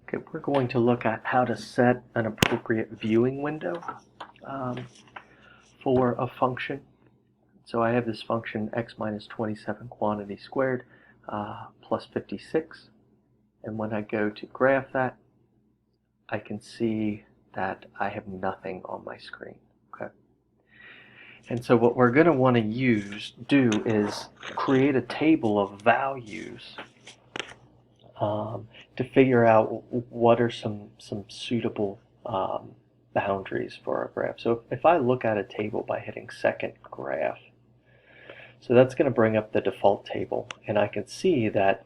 Okay, we're going to look at how to set an appropriate viewing window for a function. So I have this function x minus 27 quantity squared plus 56. And when I go to graph that, I can see that I have nothing on my screen. Okay. And so what we're going to want to do is create a table of values to figure out what are some suitable boundaries for our graph. So if I look at a table by hitting second graph, so that's going to bring up the default table, and I can see that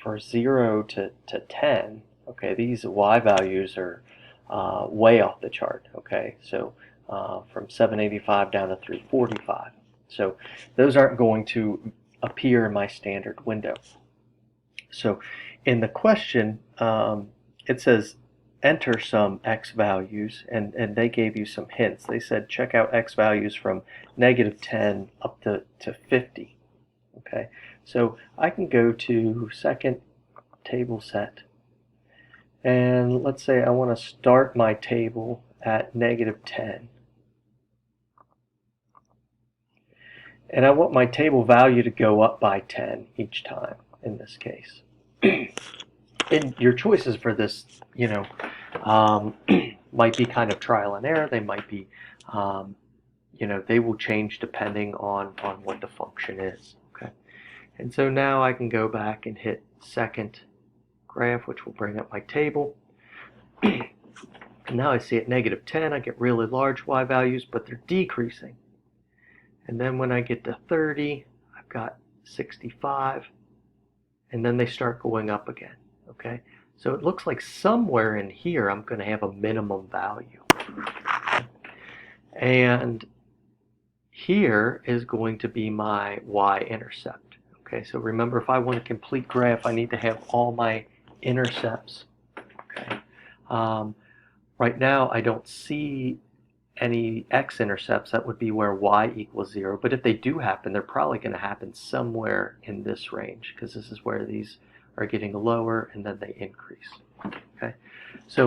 for 0 to 10, okay, these y values are way off the chart, okay, so from 785 down to 345. So those aren't going to appear in my standard window. So in the question, it says enter some x values, and they gave you some hints. They said check out x values from -10 up to 50. Okay, so I can go to second table set, and let's say I want to start my table at -10. And I want my table value to go up by 10 each time in this case. And your choices for this, might be kind of trial and error. They might be, they will change depending on what the function is. Okay. And so now I can go back and hit second graph, which will bring up my table. And now I see at -10, I get really large y values, but they're decreasing. And then when I get to 30, I've got 65, and then they start going up again. Okay, so it looks like somewhere in here I'm going to have a minimum value. And here is going to be my y-intercept. Okay, so remember, if I want a complete graph, I need to have all my intercepts. Okay, right now I don't see any x-intercepts. That would be where y equals 0. But if they do happen, they're probably going to happen somewhere in this range, because this is where these are getting lower and then they increase. Okay, so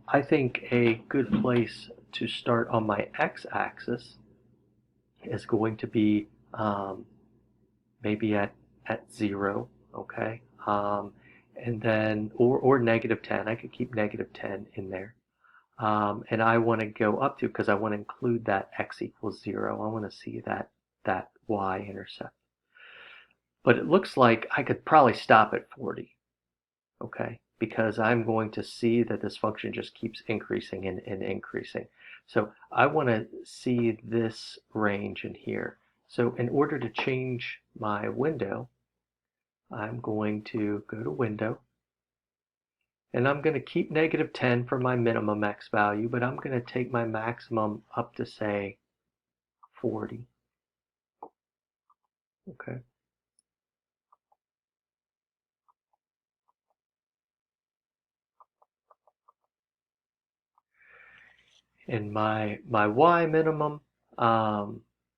I think a good place to start on my x-axis is going to be maybe at 0. Okay, and then or -10. I could keep -10 in there. And I want to go up to, because I want to include that x equals 0. I want to see that y-intercept. But it looks like I could probably stop at 40, okay? Because I'm going to see that this function just keeps increasing and increasing. So I want to see this range in here. So in order to change my window, I'm going to go to Window, and I'm going to keep -10 for my minimum x value, but I'm going to take my maximum up to, say, 40. Okay. And my y minimum, I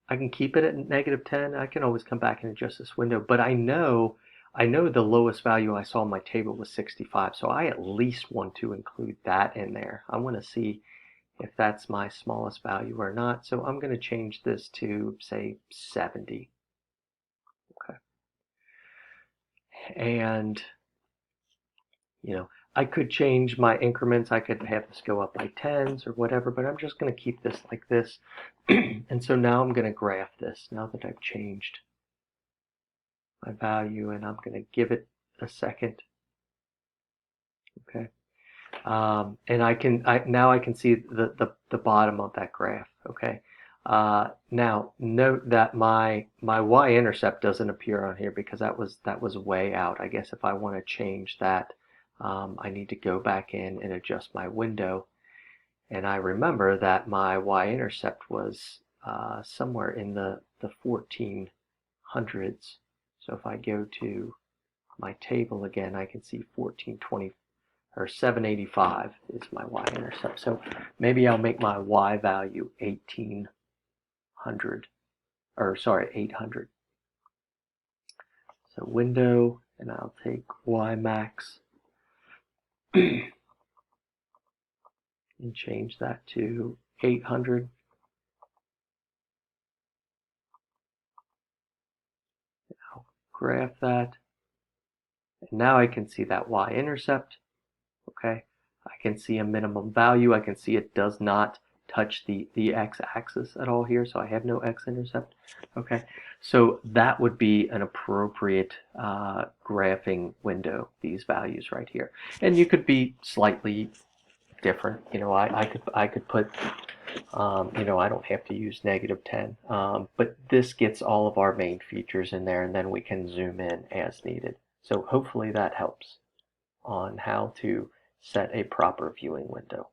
can keep it at -10. I can always come back and adjust this window, but I know the lowest value I saw on my table was 65, so I at least want to include that in there. I want to see if that's my smallest value or not, so I'm going to change this to, say, 70. Okay. And I could change my increments. I could have this go up by tens or whatever, but I'm just going to keep this like this. And so now I'm going to graph this now that I've changed my value, and I'm going to give it a second. Okay. And now I can see the bottom of that graph. Okay. Now note that my y-intercept doesn't appear on here because that was way out. I guess if I want to change that, I need to go back in and adjust my window. And I remember that my y-intercept was somewhere in the 1400s. So if I go to my table again, I can see 1420 or 785 is my y-intercept. So maybe I'll make my y value 1800, or sorry, 800. So window, and I'll take y max. and change that to 800. I'll graph that. And now I can see that y-intercept. Okay, I can see a minimum value. I can see it does not touch the x-axis at all here, so I have no x-intercept. Okay, so that would be an appropriate graphing window, these values right here. And you could be slightly different. You know, I could put, you know, I don't have to use -10, but this gets all of our main features in there, and then we can zoom in as needed. So hopefully that helps on how to set a proper viewing window.